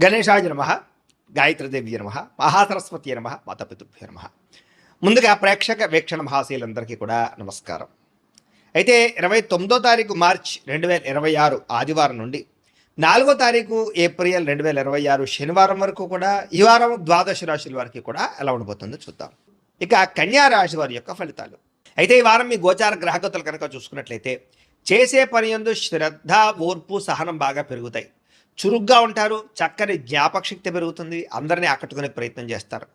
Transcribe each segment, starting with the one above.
గణేశాయ నమః, గాయత్రీదేవి నమః, మహాసరస్వతి నమః, మాతాపితృభ్యో నమః. ముందుగా ప్రేక్షక వీక్షణ మహాశీలందరికీ కూడా నమస్కారం. అయితే 29వ తారీఖు మార్చ్ 2026 ఆదివారం నుండి 4వ తారీఖు ఏప్రిల్ 2026 శనివారం వరకు కూడా ఈ వారం ద్వాదశ రాశుల వారికి కూడా ఎలా ఉండబోతుందో చూద్దాం. ఇక కన్యా రాశి వారి యొక్క ఫలితాలు. అయితే ఈ వారం మీ గోచార గ్రహగతులు కనుక చూసుకున్నట్లయితే చేసే పని యందు శ్రద్ధ, ఓర్పు, సహనం బాగా పెరుగుతాయి. చురుగ్గా ఉంటారు, చక్కని జ్ఞాపక శక్తి పెరుగుతుంది, అందరినీ ఆకట్టుకునే ప్రయత్నం చేస్తారు.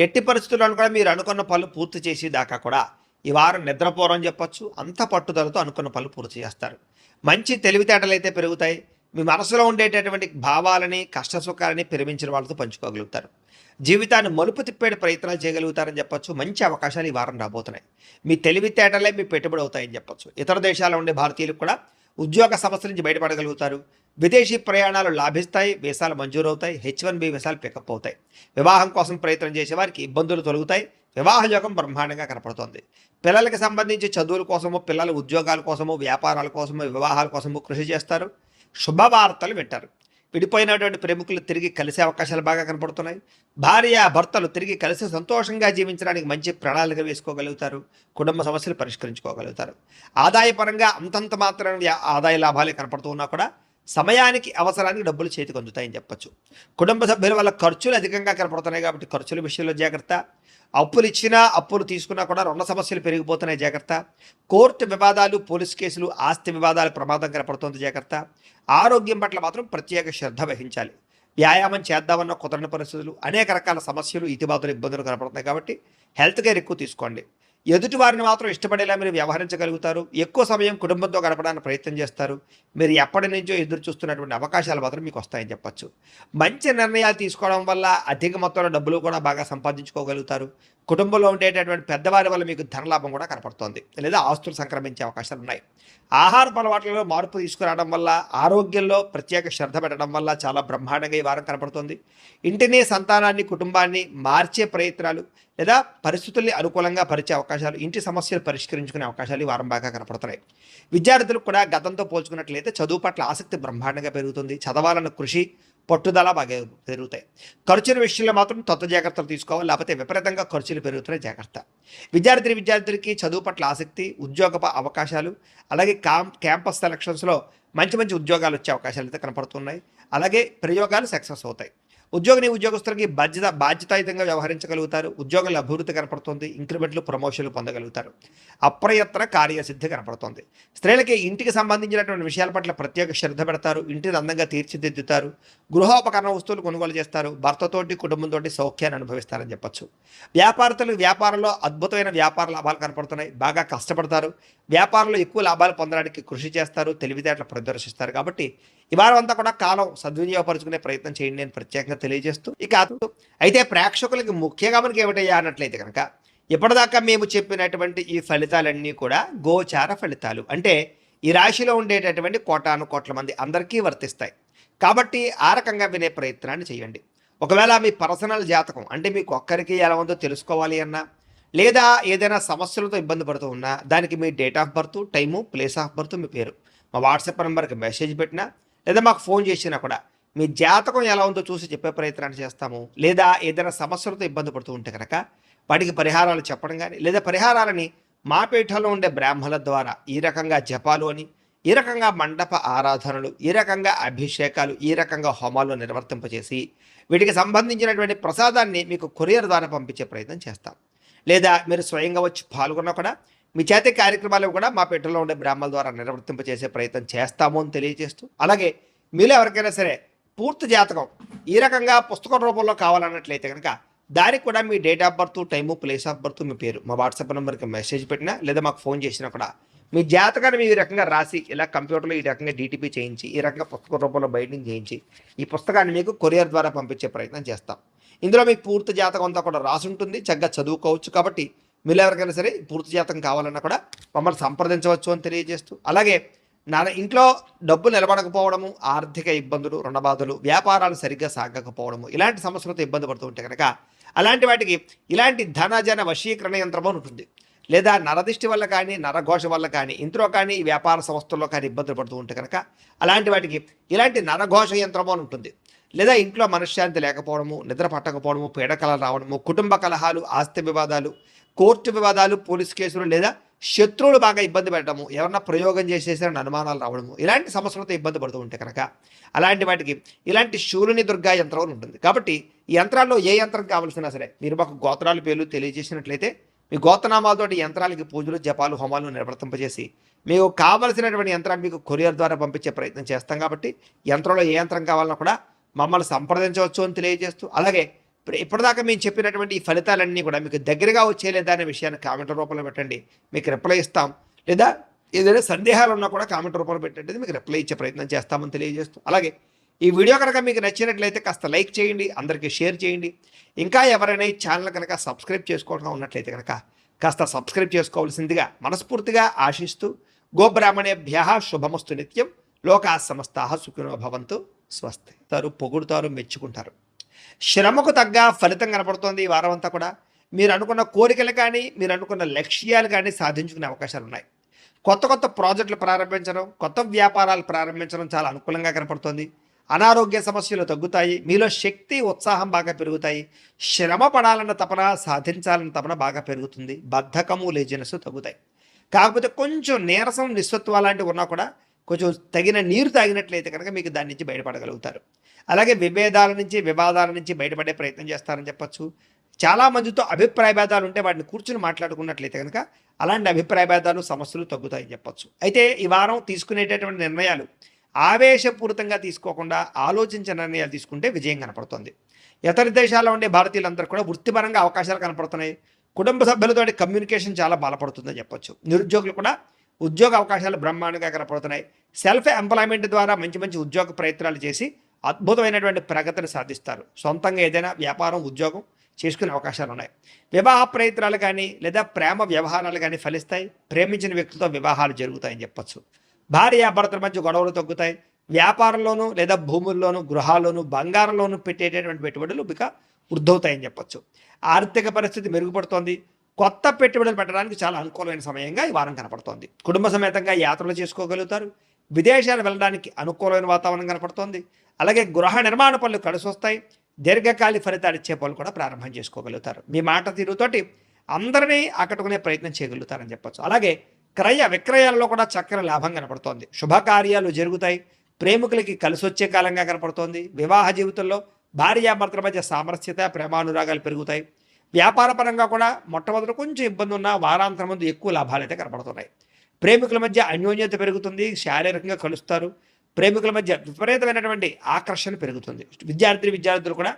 ఎట్టి పరిస్థితుల్లో కూడా మీరు అనుకున్న పనులు పూర్తి చేసి దాకా కూడా ఈ వారం నిద్రపోరని చెప్పొచ్చు. అంత పట్టుదలతో అనుకున్న పనులు పూర్తి చేస్తారు. మంచి తెలివితేటలు అయితే పెరుగుతాయి. మీ మనసులో ఉండేటటువంటి భావాలని, కష్టసుఖాలని ప్రేమించిన వాళ్ళతో పంచుకోగలుగుతారు. జీవితాన్ని మలుపు తిప్పే ప్రయత్నాలు చేయగలుగుతారని చెప్పొచ్చు. మంచి అవకాశాలు ఈ వారం రాబోతున్నాయి. మీ తెలివితేటలే మీ పెట్టుబడి అవుతాయని చెప్పొచ్చు. ఇతర దేశాల్లో ఉండే భారతీయులకు కూడా ఉద్యోగ సమస్యల నుంచి బయటపడగలుగుతారు. విదేశీ ప్రయాణాలు లాభిస్తాయి, వీసాలు మంజూరవుతాయి, H1B వీసాలు పికప్ అవుతాయి. వివాహం కోసం ప్రయత్నం చేసే వారికి ఇబ్బందులు తొలగుతాయి. వివాహ యోగం బ్రహ్మాండంగా కనపడుతోంది. పిల్లలకి సంబంధించి చదువుల కోసమో, పిల్లల ఉద్యోగాల కోసమో, వ్యాపారాల కోసమో, వివాహాల కోసమో కృషి చేస్తారు. శుభవార్తలు వింటారు. విడిపోయినటువంటి ప్రేమికులు తిరిగి కలిసే అవకాశాలు బాగా కనపడుతున్నాయి. భార్య భర్తలు తిరిగి కలిసి సంతోషంగా జీవించడానికి మంచి ప్రణాళిక వేసుకోగలుగుతారు. కుటుంబ సమస్యలు పరిష్కరించుకోగలుగుతారు. ఆదాయపరంగా అంతంత మాత్రమే ఆదాయ లాభాలే కనపడుతూ ఉన్నా కూడా సమయానికి అవసరానికి డబ్బులు చేతికి అందుతాయని చెప్పచ్చు. కుటుంబ సభ్యుల వల్ల ఖర్చులు అధికంగా కనపడుతున్నాయి కాబట్టి ఖర్చుల విషయంలో జాగ్రత్త. అప్పులు ఇచ్చినా అప్పులు తీసుకున్నా కూడా రుణ సమస్యలు పెరిగిపోతున్నాయి, జాగ్రత్త. కోర్టు వివాదాలు, పోలీస్ కేసులు, ఆస్తి వివాదాలు ప్రమాదం కనపడుతుంది, జాగ్రత్త. ఆరోగ్యం పట్ల మాత్రం ప్రత్యేక శ్రద్ధ వహించాలి. వ్యాయామం చేద్దామన్న కుదరని పరిస్థితులు, అనేక రకాల సమస్యలు, ఇతిబాతులు, ఇబ్బందులు కనపడుతున్నాయి కాబట్టి హెల్త్ కేర్ ఎక్కువ తీసుకోండి. ఎదుటి వారిని మాత్రం ఇష్టపడేలా మీరు వ్యవహరించగలుగుతారు. ఎక్కువ సమయం కుటుంబంతో గడపడానికి ప్రయత్నం చేస్తారు. మీరు ఎప్పటి నుంచో ఎదురు చూస్తున్నటువంటి అవకాశాలు మాత్రం మీకు వస్తాయని చెప్పచ్చు. మంచి నిర్ణయాలు తీసుకోవడం వల్ల అధిక మొత్తంలో డబ్బులు కూడా బాగా సంపాదించుకోగలుగుతారు. కుటుంబంలో ఉండేటటువంటి పెద్దవారి వల్ల మీకు ధనలాభం కూడా కనపడుతోంది, లేదా ఆస్తులు సంక్రమించే అవకాశాలు ఉన్నాయి. ఆహారపు అలవాట్లలో మార్పు తీసుకురావడం వల్ల, ఆరోగ్యంలో ప్రత్యేక శ్రద్ధ పెట్టడం వల్ల చాలా బ్రహ్మాండంగా ఈ వారం కనపడుతుంది. ఇంటిని, సంతానాన్ని, కుటుంబాన్ని మార్చే ప్రయత్నాలు లేదా పరిస్థితుల్ని అనుకూలంగా పరిచే అవకాశాలు, ఇంటి సమస్యలు పరిష్కరించుకునే అవకాశాలు ఈ వారం బాగా కనపడుతున్నాయి. విద్యార్థులకు కూడా గతంతో పోల్చుకున్నట్లయితే చదువు పట్ల ఆసక్తి బ్రహ్మాండంగా పెరుగుతుంది. చదవాలన్న కృషి, పట్టుదల బాగా పెరుగుతాయి. ఖర్చుల విషయంలో మాత్రం కొత్త జాగ్రత్తలు తీసుకోవాలి, లేకపోతే విపరీతంగా ఖర్చులు పెరుగుతున్నాయి, జాగ్రత్త. విద్యార్థులకి చదువు పట్ల ఆసక్తి, ఉద్యోగ అవకాశాలు, అలాగే క్యాంపస్ సెలక్షన్స్లో మంచి మంచి ఉద్యోగాలు వచ్చే అవకాశాలు అయితే కనపడుతున్నాయి. అలాగే ప్రయోగాలు సక్సెస్ అవుతాయి. ఉద్యోగస్తులకి బాధ్యతాయుతంగా వ్యవహరించగలుగుతారు. ఉద్యోగాల అభివృద్ధి కనపడుతుంది. ఇంక్రిమెంట్లు, ప్రమోషన్లు పొందగలుగుతారు. అప్రయత్న కార్యసిద్ధి కనపడుతుంది. స్త్రీలకి ఇంటికి సంబంధించినటువంటి విషయాల పట్ల ప్రత్యేక శ్రద్ధ పెడతారు. ఇంటిని అందంగా తీర్చిదిద్దుతారు. గృహోపకరణ వస్తువులు కొనుగోలు చేస్తారు. భర్తతోటి, కుటుంబంతో సౌఖ్యాన్ని అనుభవిస్తారని చెప్పచ్చు. వ్యాపారంలో అద్భుతమైన వ్యాపార లాభాలు కనపడుతున్నాయి. బాగా కష్టపడతారు. వ్యాపారంలో ఎక్కువ లాభాలు పొందడానికి కృషి చేస్తారు. తెలివితేటలు ప్రదర్శిస్తారు. కాబట్టి ఈ వారం అంతా కూడా కాలం సద్వినియోగపరుచుకునే ప్రయత్నం చేయండి నేను ప్రత్యేకంగా తెలియజేస్తూ. ఇక అయితే ప్రేక్షకులకి ముఖ్యంగా మనకి ఏమిటయ్యా అన్నట్లయితే కనుక ఇప్పటిదాకా మేము చెప్పినటువంటి ఈ ఫలితాలన్నీ కూడా గోచార ఫలితాలు. అంటే ఈ రాశిలో ఉండేటటువంటి కోటాను కోట్ల మంది అందరికీ వర్తిస్తాయి. కాబట్టి ఆ రకంగా వినే ప్రయత్నాన్ని చేయండి. ఒకవేళ మీ పర్సనల్ జాతకం అంటే మీకు ఒక్కరికి ఎలా ఉందో తెలుసుకోవాలి అన్నా, లేదా ఏదైనా సమస్యలతో ఇబ్బంది పడుతూ ఉన్నా, దానికి మీ date of birth, time, place of birth, మీ పేరు మా వాట్సాప్ నెంబర్కి మెసేజ్ పెట్టినా, లేదా మాకు ఫోన్ చేసినా కూడా మీ జాతకం ఎలా ఉందో చూసి చెప్పే ప్రయత్నాన్ని చేస్తాము. లేదా ఏదైనా సమస్యలతో ఇబ్బంది పడుతూ ఉంటే కనుక వాటికి పరిహారాలు చెప్పడం కానీ, లేదా పరిహారాలని మా పీఠంలో ఉండే బ్రాహ్మణుల ద్వారా ఈ రకంగా జపాలు అని, ఈ రకంగా మండప ఆరాధనలు, ఈ రకంగా అభిషేకాలు, ఈ రకంగా హోమాలు నిర్వర్తింపచేసి వీటికి సంబంధించినటువంటి ప్రసాదాన్ని మీకు కొరియర్ ద్వారా పంపించే ప్రయత్నం చేస్తాం. లేదా మీరు స్వయంగా వచ్చి పాల్గొన్నా కూడా మీ చేతి కార్యక్రమాలు కూడా మా పీఠంలో ఉండే బ్రాహ్మణుల ద్వారా నిర్వర్తింపచేసే ప్రయత్నం చేస్తాము అని తెలియజేస్తూ, అలాగే మీలో ఎవరికైనా సరే పూర్తి జాతకం ఈ రకంగా పుస్తకం రూపంలో కావాలన్నట్లయితే కనుక దానికి కూడా మీ date of birth, time, place of birth, మీ పేరు మా వాట్సాప్ నెంబర్కి మెసేజ్ పెట్టినా, లేదా మాకు ఫోన్ చేసినా కూడా మీ జాతకాన్ని మీ రకంగా రాసి ఇలా కంప్యూటర్లో ఈ రకంగా DTP చేయించి, ఈ రకంగా పుస్తక రూపంలో బైండింగ్ చేయించి ఈ పుస్తకాన్ని మీకు కొరియర్ ద్వారా పంపించే ప్రయత్నం చేస్తాం. ఇందులో మీకు పూర్తి జాతకం అంతా కూడా రాసి ఉంటుంది, చక్కగా చదువుకోవచ్చు. కాబట్టి మీరు ఎవరికైనా సరే పూర్తి జాతకం కావాలన్నా కూడా మమ్మల్ని సంప్రదించవచ్చు అని తెలియజేస్తూ, అలాగే ఇంట్లో డబ్బు నిలబడకపోవడము, ఆర్థిక ఇబ్బందులు, రుణబాధలు, వ్యాపారాలు సరిగ్గా సాగకపోవడము, ఇలాంటి సమస్యలతో ఇబ్బంది పడుతూ ఉంటే కనుక అలాంటి వాటికి ఇలాంటి ధనజన వశీకరణ యంత్రము ఉంటుంది. లేదా నరదిష్టి వల్ల కానీ, నరఘోష వల్ల కానీ, ఇంట్లో కానీ, వ్యాపార సంస్థల్లో కానీ ఇబ్బందులు పడుతూ ఉంటే కనుక అలాంటి వాటికి ఇలాంటి నరఘోష యంత్రము అని ఉంటుంది. లేదా ఇంట్లో మనశ్శాంతి లేకపోవడము, నిద్ర పట్టకపోవడము, పీడకలలు రావడము, కుటుంబ కలహాలు, ఆస్తి వివాదాలు, కోర్టు వివాదాలు, పోలీస్ కేసులు లేదా శత్రువులు బాగా ఇబ్బంది పెట్టడము, ఎవరన్నా ప్రయోగం చేసేసారని అనుమానాలు రావడము, ఇలాంటి సమస్యలతో ఇబ్బంది పడుతూ ఉంటే కనుక అలాంటి వాటికి ఇలాంటి శూలిని దుర్గా యంత్రం అని ఉంటుంది. కాబట్టి ఈ యంత్రాల్లో ఏ యంత్రం కావాల్సినా సరే మీరు మాకు గోత్రాల పేర్లు తెలియజేసినట్లయితే మీ గోత్రనామాలతోటి యంత్రాలకి పూజలు, జపాలు, హోమాలు నిర్వర్తింపజేసి మీకు కావలసినటువంటి యంత్రాన్ని మీకు కొరియర్ ద్వారా పంపించే ప్రయత్నం చేస్తాం. కాబట్టి యంత్రంలో ఏ యంత్రం కావాలన్నా కూడా మమ్మల్ని సంప్రదించవచ్చు అని తెలియజేస్తూ, అలాగే ఇప్పటిదాకా మేము చెప్పినటువంటి ఈ ఫలితాలన్నీ కూడా మీకు దగ్గరగా వచ్చేలేదా అనే విషయాన్ని కామెంట్ రూపంలో పెట్టండి, మీకు రిప్లై ఇస్తాం. లేదా ఏదైనా సందేహాలు ఉన్నా కూడా కామెంట్ రూపంలో పెట్టండి, మీకు రిప్లై ఇచ్చే ప్రయత్నం చేస్తామని తెలియజేస్తూ, అలాగే ఈ వీడియో కనుక మీకు నచ్చినట్లయితే కాస్త లైక్ చేయండి, అందరికీ షేర్ చేయండి. ఇంకా ఎవరైనా ఈ ఛానల్ కనుక సబ్స్క్రైబ్ చేసుకోవడం ఉన్నట్లయితే కనుక కాస్త సబ్స్క్రైబ్ చేసుకోవాల్సిందిగా మనస్ఫూర్తిగా ఆశిస్తూ, గోబ్రాహ్మణేభ్యః శుభమస్తు నిత్యం, లోకా సమస్తాః సుఖినో భవంతు, స్వస్తి. పొగుడుతారు, మెచ్చుకుంటారు. శ్రమకు తగ్గ ఫలితం కనపడుతోంది ఈ వారం అంతా కూడా. మీరు అనుకున్న కోరికలు కానీ, మీరు అనుకున్న లక్ష్యాలు కానీ సాధించుకునే అవకాశాలు ఉన్నాయి. కొత్త కొత్త ప్రాజెక్టులు ప్రారంభించడం, కొత్త వ్యాపారాలు ప్రారంభించడం చాలా అనుకూలంగా కనపడుతోంది. అనారోగ్య సమస్యలు తగ్గుతాయి, మీలో శక్తి, ఉత్సాహం బాగా పెరుగుతాయి. శ్రమ పడాలన్న తపన, సాధించాలన్న తపన బాగా పెరుగుతుంది. బద్ధకము, లేజినెస్ తగ్గుతాయి. కాకపోతే కొంచెం నీరసం, నిస్సత్వ లాంటివి ఉన్నా కూడా కొంచెం తగిన నీరు తాగినట్లయితే కనుక మీకు దాని నుంచి బయటపడగలుగుతారు. అలాగే విభేదాల నుంచి, వివాదాల నుంచి బయటపడే ప్రయత్నం చేస్తారని చెప్పచ్చు. చాలామందితో అభిప్రాయ భేదాలు ఉంటే వాటిని కూర్చుని మాట్లాడుకున్నట్లయితే కనుక అలాంటి అభిప్రాయ భేదాలు, సమస్యలు తగ్గుతాయని చెప్పచ్చు. అయితే ఈ వారం తీసుకునేటటువంటి నిర్ణయాలు ఆవేశపూరితంగా తీసుకోకుండా ఆలోచించిన నిర్ణయాలు తీసుకుంటే విజయం కనపడుతుంది. ఇతర దేశాల్లో ఉండే భారతీయులందరూ కూడా వృత్తిపరంగా అవకాశాలు కనపడుతున్నాయి. కుటుంబ సభ్యులతో కమ్యూనికేషన్ చాలా బలపడుతుందని చెప్పొచ్చు. నిరుద్యోగులు కూడా ఉద్యోగ అవకాశాలు బ్రహ్మాండంగా కనపడుతున్నాయి. సెల్ఫ్ ఎంప్లాయ్మెంట్ ద్వారా మంచి మంచి ఉద్యోగ ప్రయత్నాలు చేసి అద్భుతమైనటువంటి ప్రగతిని సాధిస్తారు. సొంతంగా ఏదైనా వ్యాపారం, ఉద్యోగం చేసుకునే అవకాశాలు ఉన్నాయి. వివాహ ప్రయత్నాలు కానీ లేదా ప్రేమ వ్యవహారాలు కానీ ఫలిస్తాయి. ప్రేమించిన వ్యక్తులతో వివాహాలు జరుగుతాయని చెప్పొచ్చు. భార్యాభర్తల మధ్య గొడవలు తగ్గుతాయి. వ్యాపారంలోనూ లేదా భూముల్లోనూ, గృహాల్లోనూ, బంగారంలోనూ పెట్టేటటువంటి పెట్టుబడులు ఇక వృద్ధవుతాయని చెప్పొచ్చు. ఆర్థిక పరిస్థితి మెరుగుపడుతోంది. కొత్త పెట్టుబడులు పెట్టడానికి చాలా అనుకూలమైన సమయంగా ఈ వారం కనపడుతోంది. కుటుంబ సమేతంగా యాత్రలు చేసుకోగలుగుతారు. విదేశాలు వెళ్ళడానికి అనుకూలమైన వాతావరణం కనపడుతోంది. అలాగే గృహ నిర్మాణ పనులు కలిసి వస్తాయి. దీర్ఘకాలిక ఫలితాలు ఇచ్చే పనులు కూడా ప్రారంభం చేసుకోగలుగుతారు. మీ మాట తీరుతోటి అందరినీ ఆకట్టుకునే ప్రయత్నం చేయగలుగుతారని చెప్పొచ్చు. అలాగే క్రయ విక్రయాలలో కూడా చక్కని లాభం కనపడుతోంది. శుభకార్యాలు జరుగుతాయి. ప్రేమికులకి కలిసి వచ్చే కాలంగా కనపడుతోంది. వివాహ జీవితంలో భార్యాభర్తల మధ్య సామరస్యత, ప్రేమానురాగాలు పెరుగుతాయి. వ్యాపార పరంగా కూడా మొట్టమొదటి కొంచెం ఇబ్బంది ఉన్న వారాంతరం ముందు ఎక్కువ లాభాలు అయితే కనపడుతున్నాయి. ప్రేమికుల మధ్య అన్యోన్యత పెరుగుతుంది. శారీరకంగా కలుస్తారు. ప్రేమికుల మధ్య విపరీతమైనటువంటి ఆకర్షణ పెరుగుతుంది. విద్యార్థులు కూడా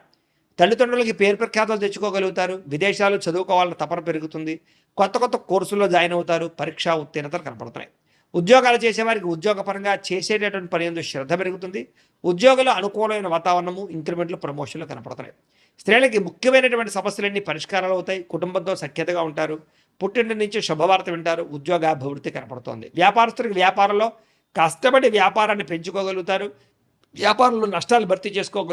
తల్లిదండ్రులకి పేరు ప్రఖ్యాతలు తెచ్చుకోగలుగుతారు. విదేశాలు చదువుకోవాలన్న తపన పెరుగుతుంది. కొత్త కొత్త కోర్సుల్లో జాయిన్ అవుతారు. పరీక్షా ఉత్తీర్ణతలు కనపడుతున్నాయి. ఉద్యోగాలు చేసేవారికి ఉద్యోగపరంగా చేసేటటువంటి పని ఎందుకు శ్రద్ధ పెరుగుతుంది. ఉద్యోగులు అనుకూలమైన వాతావరణము, ఇంక్రిమెంట్లు, ప్రమోషన్లు కనపడుతున్నాయి. స్త్రీలకి ముఖ్యమైనటువంటి సమస్యలన్నీ పరిష్కారాలు అవుతాయి. కుటుంబంతో సఖ్యతగా ఉంటారు. పుట్టింటి నుంచి శుభవార్త వింటారు. ఉద్యోగాభివృద్ధి కనపడుతోంది. వ్యాపారస్తులకి వ్యాపారంలో కష్టపడి వ్యాపారాన్ని పెంచుకోగలుగుతారు. వ్యాపారంలో నష్టాలు భర్తీ చేసుకోగలుగుతారు.